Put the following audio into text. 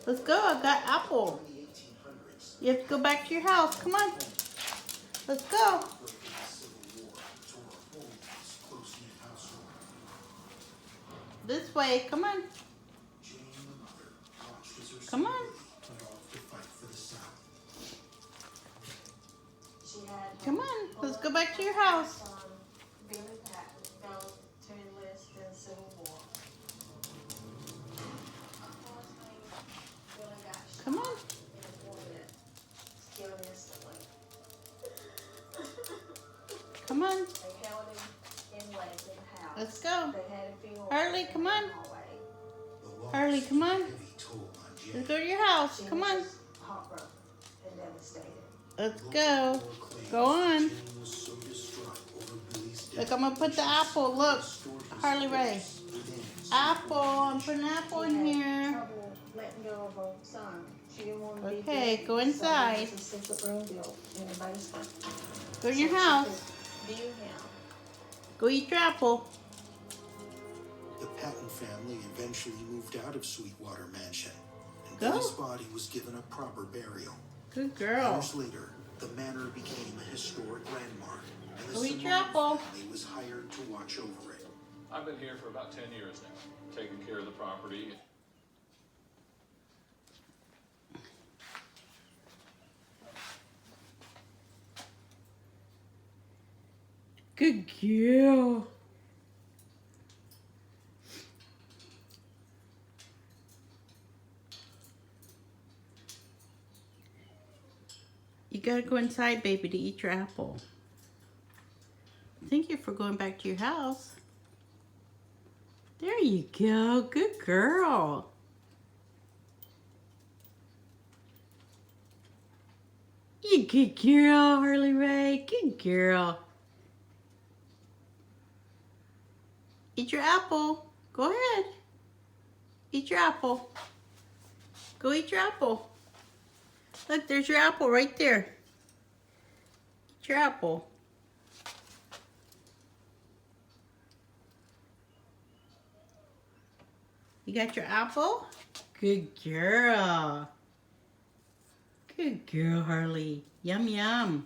Let's go. I got apple. You have to go back to your house. Come on. Let's go. This way. Come on. Come on. Come on. Let's go back to your house. Come on. Come on. Let's go. Harley, come on. Harley, come on. Let's go to your house. Come on. Let's go. Go on. Look, I'm going to put the apple. Look, Harley Ray. Apple. I'm putting apple in here. Okay, go inside. Go to your house. Go eat your apple. The Patton family eventually moved out of Sweetwater Mansion, and Go. Billy's body was given a proper burial. Good girl. Years later, the manor became a historic landmark, and the Go eat your Simone apple. family was hired to watch over it. I've been here for about 10 years now, taking care of the property. Good girl. You gotta go inside, baby, to eat your apple. Thank you for going back to your house. There you go. Good girl. You good girl, Harley Ray. Good girl. Eat your apple. Go ahead. Eat your apple. Go eat your apple. Look, there's your apple right there. Eat your apple. You got your apple? Good girl. Good girl, Harley. Yum, yum.